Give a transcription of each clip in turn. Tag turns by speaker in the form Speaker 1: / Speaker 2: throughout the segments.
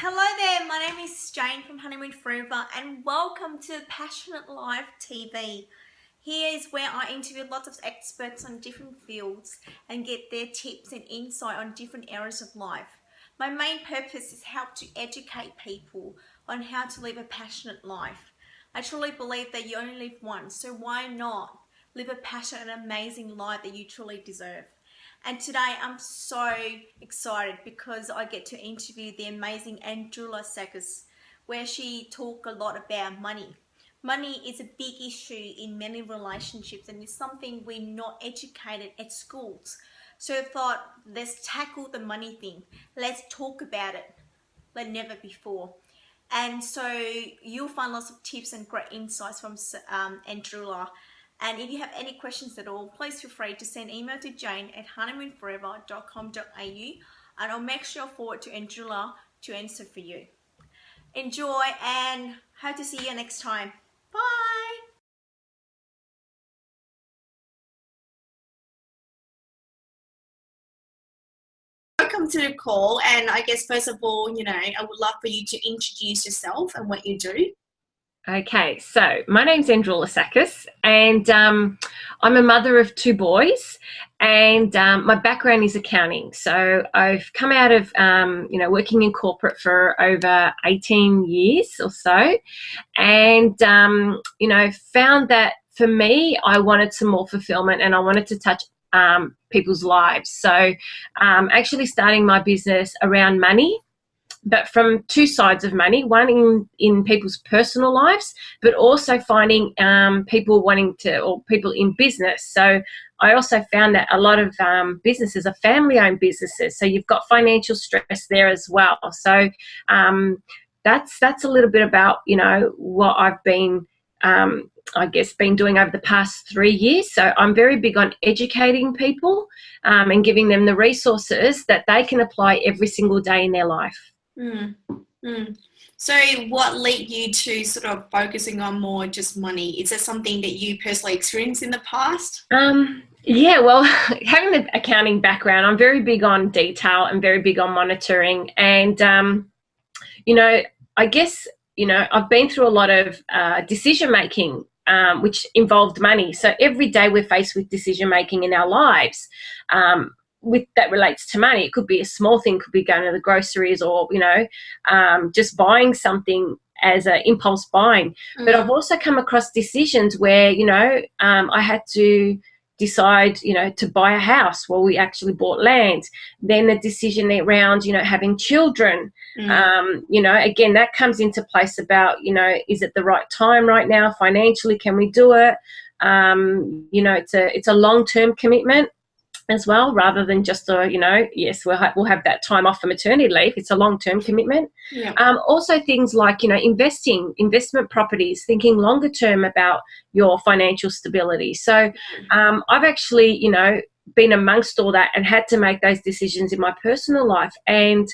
Speaker 1: Hello there, my name is Jane from Honeymoon Forever and welcome to Passionate Life TV. Here is where I interview lots of experts on different fields and get their tips and insight on different areas of life. My main purpose is help to educate people on how to live a passionate life. I truly believe that you only live once, so why not live a passionate and amazing life that you truly deserve? And today I'm so excited because I get to interview the amazing Androulla Sakkas, where she talk a lot about money. Money is a big issue in many relationships and it's something we're not educated at schools. So I thought, let's tackle the money thing. Let's talk about it like never before. And so you'll find lots of tips and great insights from Androulla. And if you have any questions at all, please feel free to send email to jane@honeymoonforever.com.au and I'll make sure forward to Androulla to answer for you. Enjoy and hope to see you next time. Bye! Welcome to the call, and I guess first of all, I would love for you to introduce yourself and what you do.
Speaker 2: Okay, so my name's Androulla Sakkas, and I'm a mother of two boys, and my background is accounting. So I've come out of working in corporate for over 18 years or so, and found that for me, I wanted some more fulfillment, and I wanted to touch people's lives. So actually starting my business around money, but from two sides of money, one in people's personal lives, but also finding people wanting to, or people in business. So I also found that a lot of businesses are family-owned businesses, so you've got financial stress there as well. So that's a little bit about what I've been been doing over the past 3 years. So I'm very big on educating people and giving them the resources that they can apply every single day in their life.
Speaker 1: So what led you to sort of focusing on more just money? Is that something that you personally experienced in the past?
Speaker 2: Yeah, well, having the accounting background, I'm very big on detail and very big on monitoring. And, I guess, I've been through a lot of decision making, which involved money. So every day we're faced with decision making in our lives. With that relates to money. It could be a small thing, could be going to the groceries or just buying something as an impulse buying. But I've also come across decisions where I had to decide to buy a house. Well, we actually bought land. Then the decision around having children. Again, that comes into place about is it the right time right now financially? Can we do it? It's a long-term commitment as well, rather than just yes, we'll have that time off for maternity leave. It's a long-term commitment.
Speaker 1: Yeah.
Speaker 2: Also things like investment properties, thinking longer term about your financial stability. So I've actually been amongst all that and had to make those decisions in my personal life. And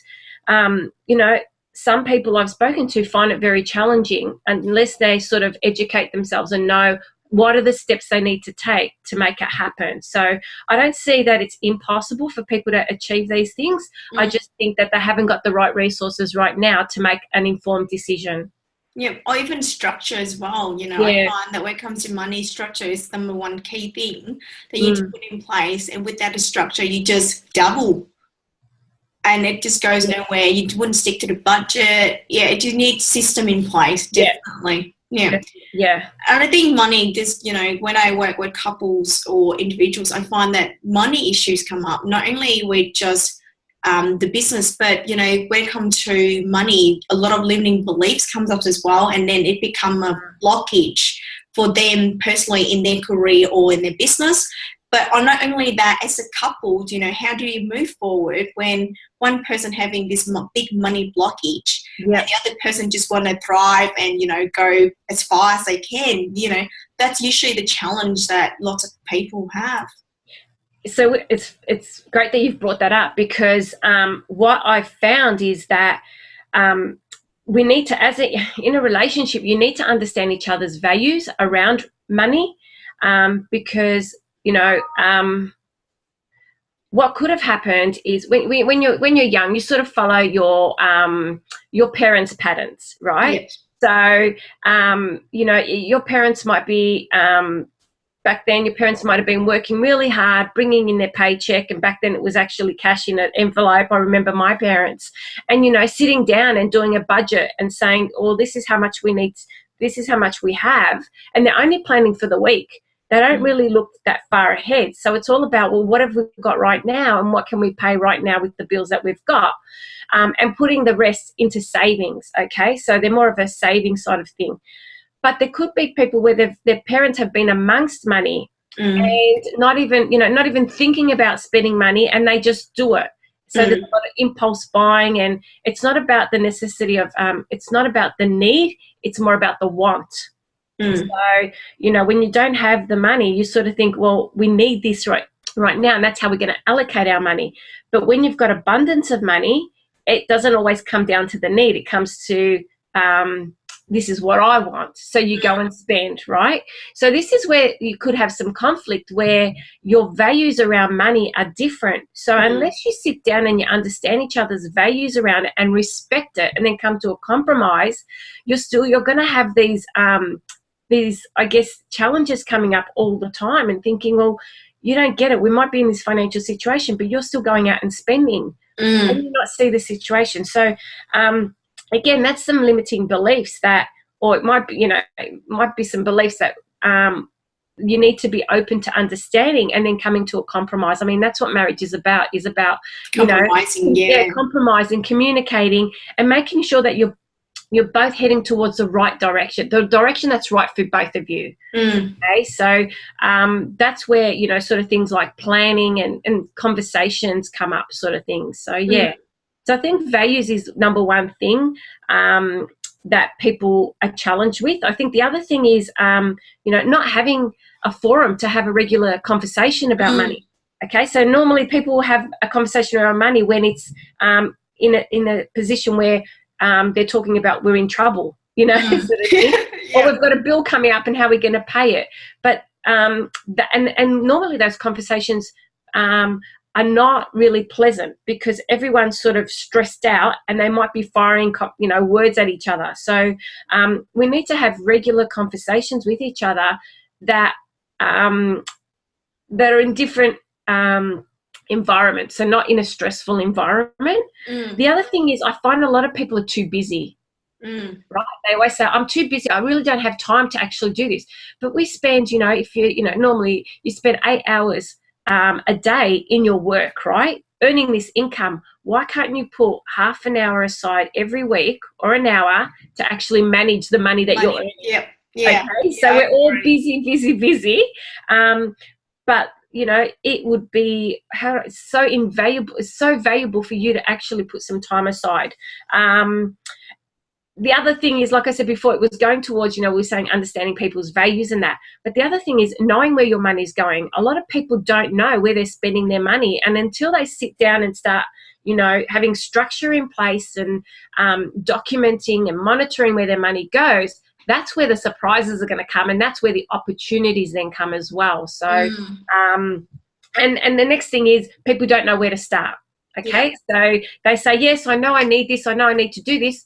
Speaker 2: some people I've spoken to find it very challenging unless they sort of educate themselves and know what are the steps they need to take to make it happen. So I don't see that it's impossible for people to achieve these things. I just think that they haven't got the right resources right now to make an informed decision.
Speaker 1: Yeah, or even structure as well.
Speaker 2: Yeah.
Speaker 1: I find that when it comes to money, structure is the number one key thing that you need to put in place. And with that structure, you just double. And it just goes nowhere. You wouldn't stick to the budget. Yeah, you need system in place, definitely. Yeah. And I think money, when I work with couples or individuals, I find that money issues come up, not only with just the business, but, when it comes to money, a lot of limiting beliefs comes up as well. And then it becomes a blockage for them personally in their career or in their business. But not only that, as a couple, how do you move forward when one person having this big money blockage and the other person just want to thrive and, go as far as they can? That's usually the challenge that lots of people have.
Speaker 2: So it's great that you've brought that up, because what I've found is that we need to, in a relationship, you need to understand each other's values around money, because what could have happened is when you're young, you sort of follow your parents' patterns, right?
Speaker 3: Yes.
Speaker 2: So your parents might be back then. Your parents might have been working really hard, bringing in their paycheck, and back then it was actually cash in an envelope. I remember my parents, and sitting down and doing a budget and saying, "Oh, this is how much we need. This is how much we have," and they're only planning for the week. They don't really look that far ahead. So it's all about, well, what have we got right now and what can we pay right now with the bills that we've got, and putting the rest into savings, okay? So they're more of a saving side of thing. But there could be people where their parents have been amongst money and not even thinking about spending money, and they just do it. So there's a lot of impulse buying, and it's not about the necessity of, it's not about the need, it's more about the want. So, when you don't have the money, you sort of think, well, we need this right now, and that's how we're going to allocate our money. But when you've got abundance of money, it doesn't always come down to the need. It comes to, this is what I want. So you go and spend, right? So this is where you could have some conflict, where your values around money are different. So unless you sit down and you understand each other's values around it and respect it, and then come to a compromise, you're going to have these, I guess, challenges coming up all the time, and thinking, well, you don't get it. We might be in this financial situation, but you're still going out and spending, and you not see the situation. So, again, that's some limiting beliefs or it might be some beliefs that you need to be open to understanding and then coming to a compromise. I mean, that's what marriage is about
Speaker 3: compromising,
Speaker 2: compromising, communicating, and making sure that you're both heading towards the right direction, the direction that's right for both of you. Okay, so that's where, sort of things like planning and conversations come up, sort of things. So, So I think values is number one thing that people are challenged with. I think the other thing is, not having a forum to have a regular conversation about money. Okay, so normally people will have a conversation around money when it's in a position where they're talking about we're in trouble, sort of thing. Or we've got a bill coming up and how we're going to pay it. But and normally those conversations are not really pleasant, because everyone's sort of stressed out and they might be firing, words at each other. So we need to have regular conversations with each other that are in different environments, so not in a stressful environment. The other thing is, I find a lot of people are too busy. Right? They always say, I'm too busy. I really don't have time to actually do this. But we spend, if normally you spend 8 hours a day in your work, right? Earning this income. Why can't you put half an hour aside every week or an hour to actually manage the money that you're earning?
Speaker 3: Yeah.
Speaker 2: Okay, so we're all busy. But it would be so invaluable. It's so valuable for you to actually put some time aside. The other thing is, like I said before, it was going towards, we were saying understanding people's values and that. But the other thing is knowing where your money's going. A lot of people don't know where they're spending their money. And until they sit down and start, having structure in place and documenting and monitoring where their money goes, that's where the surprises are going to come, and that's where the opportunities then come as well. So, and the next thing is people don't know where to start. Okay, so they say, yes, I know I need this, I know I need to do this,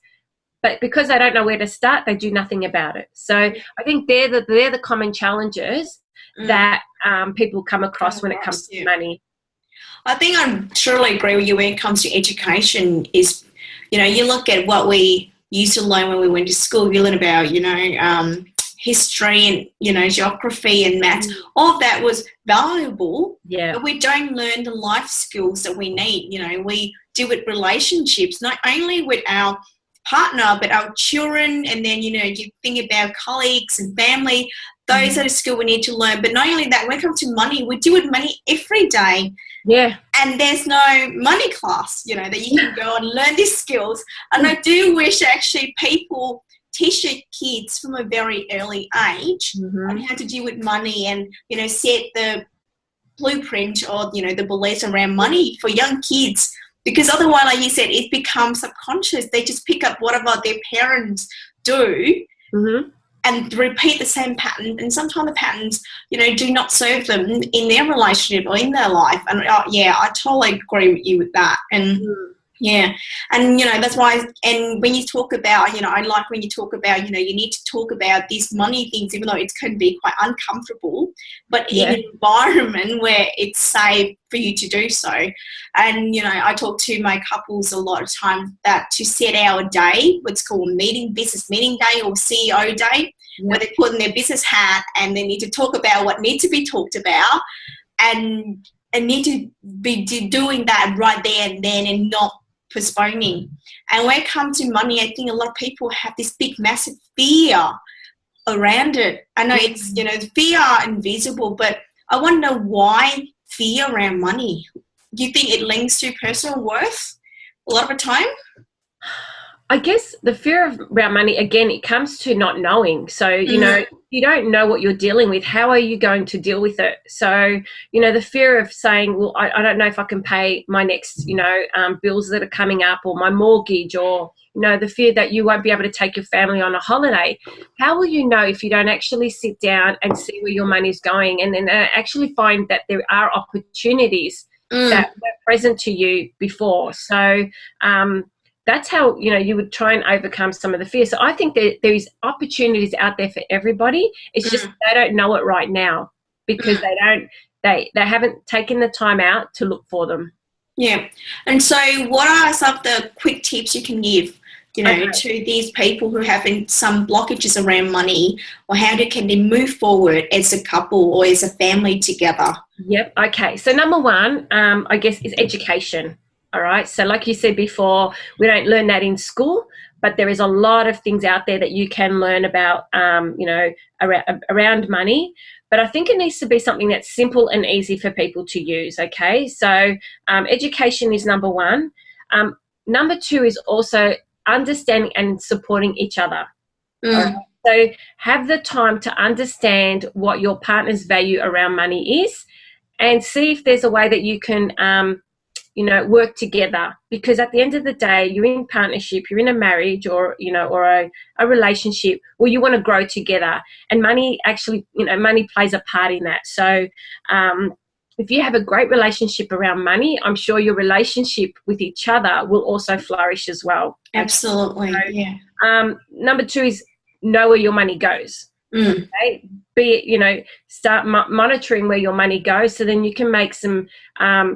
Speaker 2: but because they don't know where to start, they do nothing about it. So I think they're the common challenges that people come across when it comes to money.
Speaker 3: I think I truly agree with you when it comes to education. Is you look at what we used to learn when we went to school. You learn about history and geography and maths. All of that was valuable.
Speaker 2: Yeah.
Speaker 3: But we don't learn the life skills that we need. We deal with relationships, not only with our partner, but our children, and then you think about colleagues and family. Those are the skills we need to learn. But not only that, when it comes to money, we deal with money every day.
Speaker 2: Yeah.
Speaker 3: And there's no money class, that you can go and learn these skills. And I do wish actually people teach their kids from a very early age on how to deal with money and set the blueprint or the beliefs around money for young kids. Because otherwise, like you said, it becomes subconscious. They just pick up whatever their parents do. and repeat the same pattern, and sometimes the patterns, do not serve them in their relationship or in their life. And yeah, I totally agree with you with that. And yeah, and that's why. And when you talk about, I like when you talk about, you need to talk about these money things, even though it can be quite uncomfortable, but in an environment where it's safe for you to do so. And I talk to my couples a lot of times that to set our day, what's called business meeting day or CEO day, where they put in their business hat and they need to talk about what needs to be talked about, and need to be doing that right there and then, and not postponing. And when it comes to money, I think a lot of people have this big, massive fear around it. I know it's, fear invisible, but I want to know why fear around money. Do you think it links to personal worth a lot of the time?
Speaker 2: I guess the fear around money, again, it comes to not knowing. So, you don't know what you're dealing with. How are you going to deal with it? So, the fear of saying, well, I don't know if I can pay my next, bills that are coming up, or my mortgage, or, the fear that you won't be able to take your family on a holiday. How will you know if you don't actually sit down and see where your money's going, and then actually find that there are opportunities that were present to you before? So, that's how, you would try and overcome some of the fear. So I think that there is opportunities out there for everybody. It's just they don't know it right now because they haven't taken the time out to look for them. Yeah.
Speaker 3: And so what are some of the quick tips you can give, to these people who have some blockages around money, or how can they move forward as a couple or as a family together?
Speaker 2: Yep. Okay. So number one, I guess, is education. All right. So like you said before, we don't learn that in school, but there is a lot of things out there that you can learn about, around money. But I think it needs to be something that's simple and easy for people to use. Okay. So education is number one. Number two is also understanding and supporting each other. Right? So have the time to understand what your partner's value around money is, and see if there's a way that you can, work together. Because at the end of the day, you're in partnership, you're in a marriage, or, or a relationship where you want to grow together. And money actually, money plays a part in that. So if you have a great relationship around money, I'm sure your relationship with each other will also flourish as well.
Speaker 3: Absolutely.
Speaker 2: So,
Speaker 3: yeah.
Speaker 2: Number two is know where your money goes. Okay? Start monitoring where your money goes, so then you can make some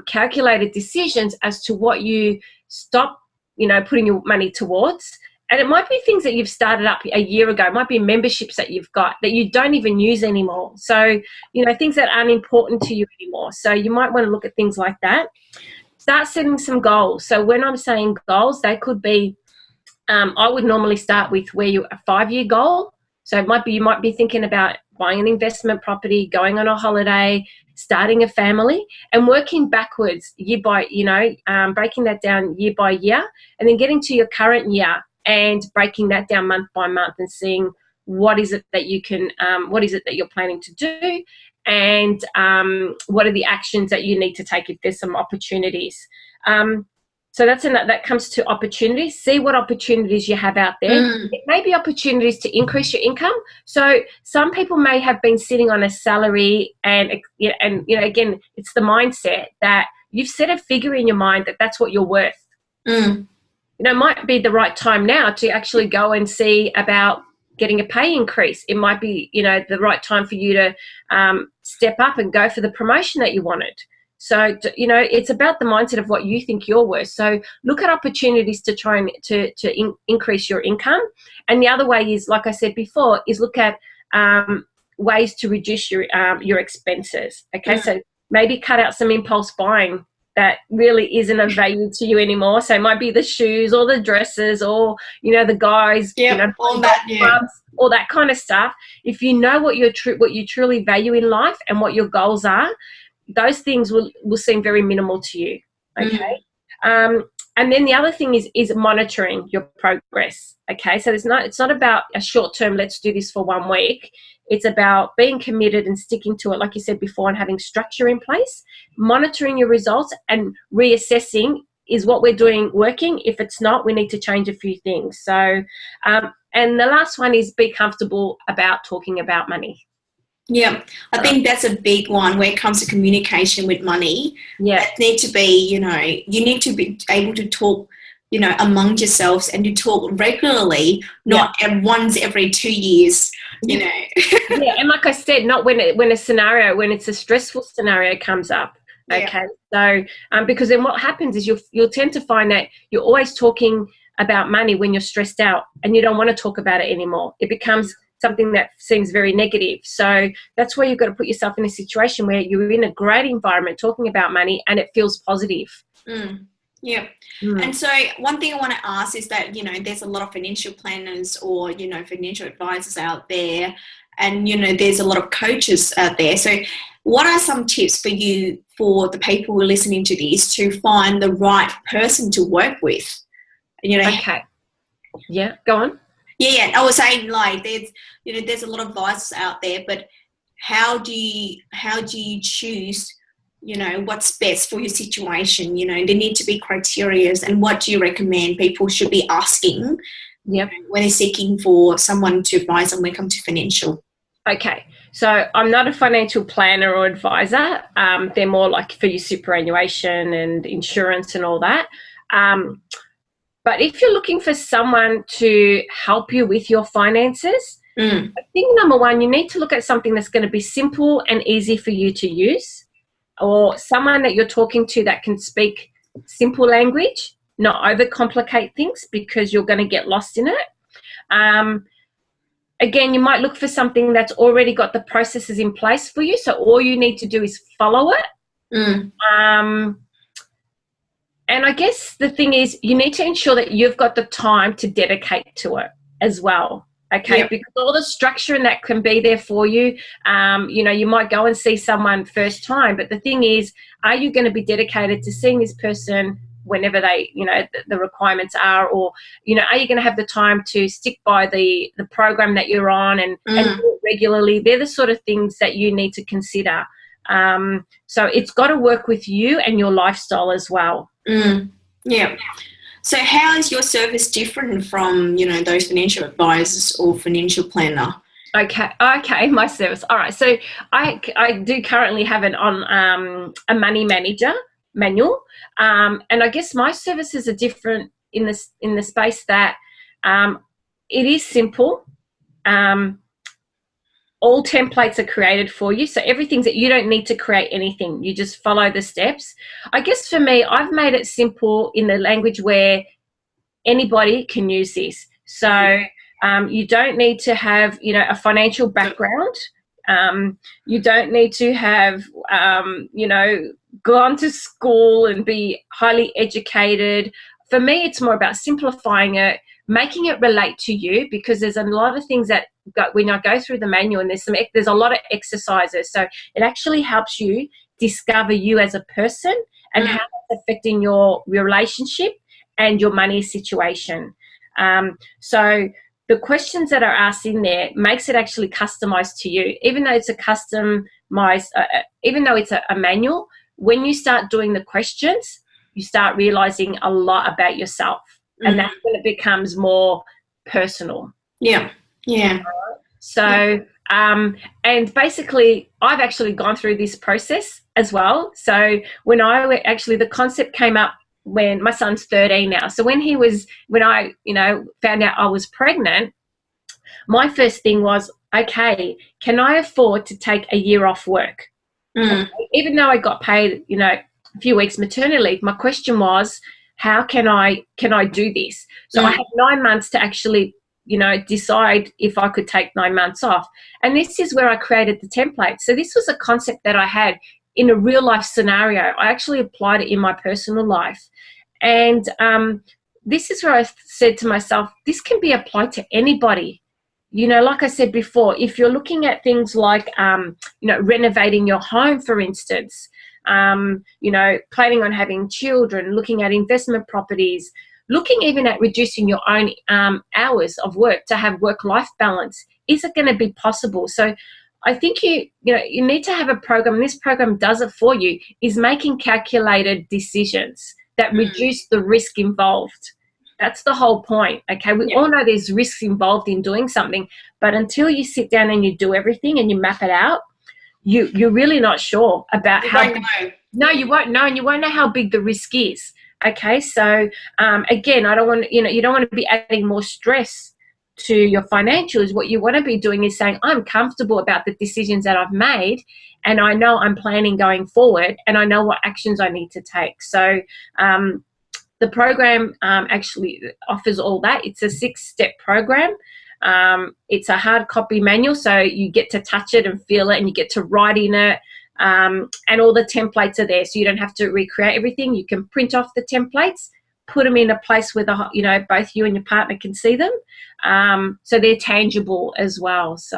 Speaker 2: calculated decisions as to what you stop, putting your money towards. And it might be things that you've started up a year ago. It might be memberships that you've got that you don't even use anymore. So, things that aren't important to you anymore. So you might want to look at things like that. Start setting some goals. So when I'm saying goals, they could be, I would normally start with a 5-year goal. So you might be thinking about buying an investment property, going on a holiday, starting a family, and working backwards year by, breaking that down year by year, and then getting to your current year and breaking that down month by month, and seeing what is it that you're planning to do, and what are the actions that you need to take if there's some opportunities. So that comes to opportunities. See what opportunities you have out there. It may be opportunities to increase your income. So some people may have been sitting on a salary, and again, it's the mindset that you've set a figure in your mind that that's what you're worth. It might be the right time now to actually go and see about getting a pay increase. It might be, the right time for you to step up and go for the promotion that you wanted. So, it's about the mindset of what you think you're worth. So look at opportunities to try and to increase your income. And the other way is, like I said before, is look at ways to reduce your expenses. Okay, so maybe cut out some impulse buying that really isn't of value to you anymore. So it might be the shoes or the dresses, or, the guys,
Speaker 3: all that,
Speaker 2: clubs, all that kind of stuff. If you know what you truly value in life and what your goals are, those things will seem very minimal to you. Okay. And then the other thing is monitoring your progress. Okay. So it's not about a short term, let's do this for 1 week. It's about being committed and sticking to it, like you said before, and having structure in place, monitoring your results and reassessing, is what we're doing working? If it's not, we need to change a few things. So, And the last one is be comfortable about talking about money.
Speaker 3: Yeah, I think that's a big one when it comes to communication with money.
Speaker 2: Yeah.
Speaker 3: It need to be, you need to be able to talk, among yourselves, and to talk regularly, not once every 2 years,
Speaker 2: Yeah, and like I said, not when it's a stressful scenario comes up. Okay, so because then what happens is you'll tend to find that you're always talking about money when you're stressed out, and you don't want to talk about it anymore. It becomes something that seems very negative. So that's where you've got to put yourself in a situation where you're in a great environment talking about money and it feels positive.
Speaker 3: Yeah. And so one thing I want to ask is that, there's a lot of financial planners or, financial advisors out there, and, there's a lot of coaches out there. So what are some tips for you, for the people who are listening to this, to find the right person to work with?
Speaker 2: Okay. Yeah, go on.
Speaker 3: Yeah. I was saying, like, there's a lot of advice out there, but how do you choose, what's best for your situation? There need to be criteria, and what do you recommend people should be asking when they're seeking for someone to advise them when it comes to financial?
Speaker 2: Okay, so I'm not a financial planner or advisor. They're more like for your superannuation and insurance and all that. But if you're looking for someone to help you with your finances, I think number one, you need to look at something that's going to be simple and easy for you to use, or someone that you're talking to that can speak simple language, not overcomplicate things, because you're going to get lost in it. Again, you might look for something that's already got the processes in place for you, so all you need to do is follow it. And I guess the thing is, you need to ensure that you've got the time to dedicate to it as well. Okay, because all the structure and that can be there for you. You might go and see someone first time, but the thing is, are you going to be dedicated to seeing this person whenever they, the requirements are, or, are you going to have the time to stick by the program that you're on and do it regularly? They're the sort of things that you need to consider. So it's got to work with you and your lifestyle as well.
Speaker 3: Yeah. So how is your service different from, those financial advisors or financial planner?
Speaker 2: Okay, my service. All right. So I do currently have it on a money manager manual. And I guess my services are different in the space that it is simple. All templates are created for you. So everything's that you don't need to create anything. You just follow the steps. I guess for me, I've made it simple in the language where anybody can use this. So you don't need to have, a financial background. You don't need to have, gone to school and be highly educated. For me, it's more about simplifying it, making it relate to you, because there's a lot of things that when I go through the manual, and there's a lot of exercises. So it actually helps you discover you as a person and how it's affecting your relationship and your money situation. So the questions that are asked in there makes it actually customized to you, even though it's a customized, even though it's a manual. When you start doing the questions, you start realizing a lot about yourself, and that's when it becomes more personal. Yeah. So, and basically, I've actually gone through this process as well. So when the concept came up when my son's 13 now. So when I found out I was pregnant, my first thing was, okay, can I afford to take a year off work? Even though I got paid, a few weeks maternity leave, my question was, how can I do this? So I had 9 months to actually, decide if I could take 9 months off. And this is where I created the template. So this was a concept that I had in a real life scenario. I actually applied it in my personal life. And this is where I said to myself, this can be applied to anybody. Like I said before, if you're looking at things like, renovating your home, for instance, planning on having children, looking at investment properties, looking even at reducing your own hours of work to have work-life balance, is it going to be possible? So I think you need to have a program. This program does it for you, is making calculated decisions that reduce the risk involved. That's the whole point. Okay, we all know there's risks involved in doing something, but until you sit down and you do everything and you map it out, you're really not sure about how. No, you won't know, and you won't know how big the risk is. Okay, so again, I don't want you don't want to be adding more stress to your financials. What you want to be doing is saying, I'm comfortable about the decisions that I've made, and I know I'm planning going forward, and I know what actions I need to take. So the program actually offers all that. It's a 6-step program. It's a hard copy manual, so you get to touch it and feel it, and you get to write in it. And all the templates are there, so you don't have to recreate everything. You can print off the templates, put them in a place where both you and your partner can see them, so they're tangible as well. So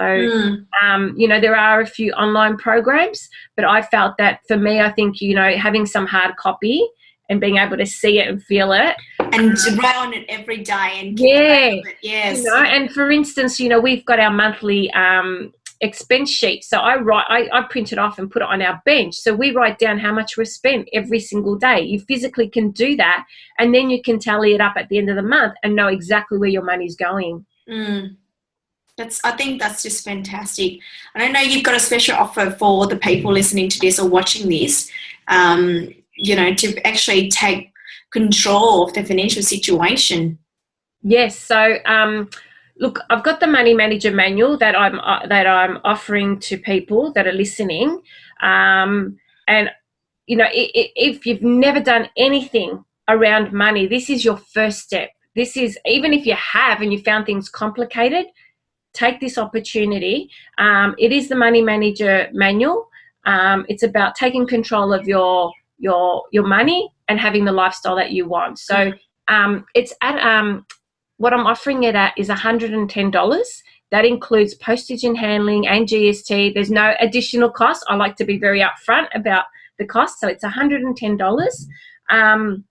Speaker 2: there are a few online programs, but I felt that for me, I think having some hard copy and being able to see it and feel it,
Speaker 3: and to write on it every day, and
Speaker 2: yes, and for instance, we've got our monthly expense sheet. So I print it off and put it on our bench. So we write down how much we've spent every single day. You physically can do that, and then you can tally it up at the end of the month and know exactly where your money's going.
Speaker 3: I think that's just fantastic. And I know you've got a special offer for the people listening to this or watching this, to actually take control of the financial situation.
Speaker 2: Yes. So look, I've got the Money Manager Manual that I'm offering to people that are listening, and if you've never done anything around money, this is your first step. This is, even if you have and you found things complicated, take this opportunity. It is the Money Manager Manual. It's about taking control of your money and having the lifestyle that you want. So it's at what I'm offering it at is $110. That includes postage and handling and GST. There's no additional cost. I like to be very upfront about the cost. So it's $110. And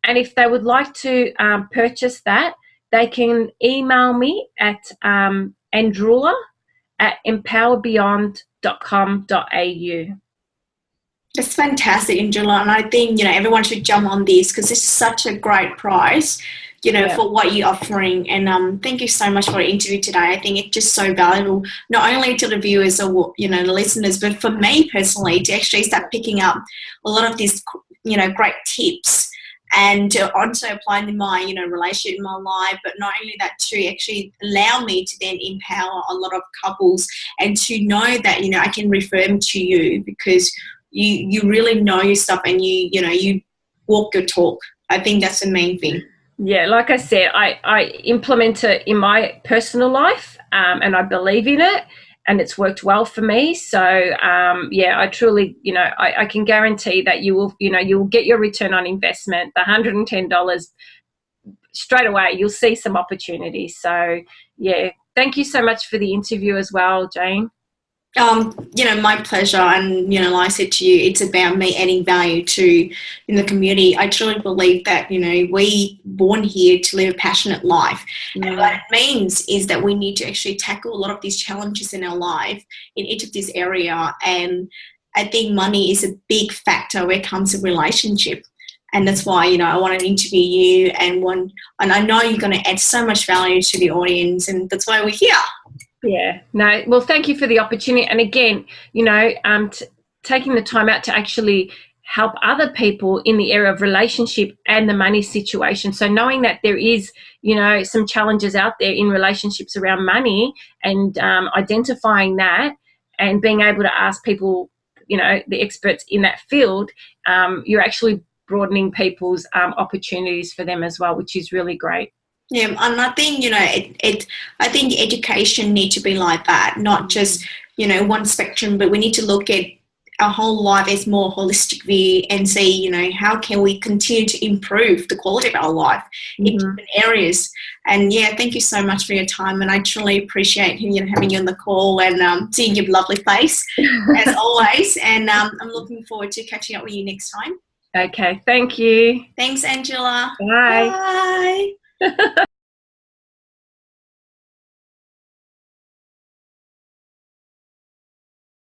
Speaker 2: if they would like to purchase that, they can email me at androulla@empowerbeyond.com.au.
Speaker 3: That's fantastic, Androulla. And I think, everyone should jump on this because this is such a great price, for what you're offering. And thank you so much for the interview today. I think it's just so valuable, not only to the viewers or, the listeners, but for me personally to actually start picking up a lot of these, great tips and to also apply them in my, relationship in my life. But not only that, to actually allow me to then empower a lot of couples and to know that, I can refer them to you because you really know your stuff and you walk your talk. I think that's the main thing.
Speaker 2: Yeah, like I said, I implement it in my personal life, and I believe in it, and it's worked well for me. So I truly, I can guarantee that you will get your return on investment, the $110 straight away. You'll see some opportunities. So yeah, thank you so much for the interview as well, Jane.
Speaker 3: My pleasure. And, like I said to you, it's about me adding value to the community. I truly believe that, we born here to live a passionate life. And what it means is that we need to actually tackle a lot of these challenges in our life in each of this area. And I think money is a big factor when it comes to relationship. And that's why, I want to interview you and I know you're going to add so much value to the audience, and that's why we're here.
Speaker 2: Yeah, no, well, thank you for the opportunity. And again, taking the time out to actually help other people in the area of relationship and the money situation. So knowing that there is, some challenges out there in relationships around money, and identifying that and being able to ask people, the experts in that field, you're actually broadening people's opportunities for them as well, which is really great.
Speaker 3: Yeah, and I think, I think education needs to be like that, not just, one spectrum, but we need to look at our whole life as more holistic view and see, how can we continue to improve the quality of our life in different areas. And yeah, thank you so much for your time, and I truly appreciate having you on the call and seeing your lovely face as always. And I'm looking forward to catching up with you next time.
Speaker 2: Okay, thank you.
Speaker 3: Thanks, Androulla.
Speaker 2: Bye.
Speaker 3: Bye.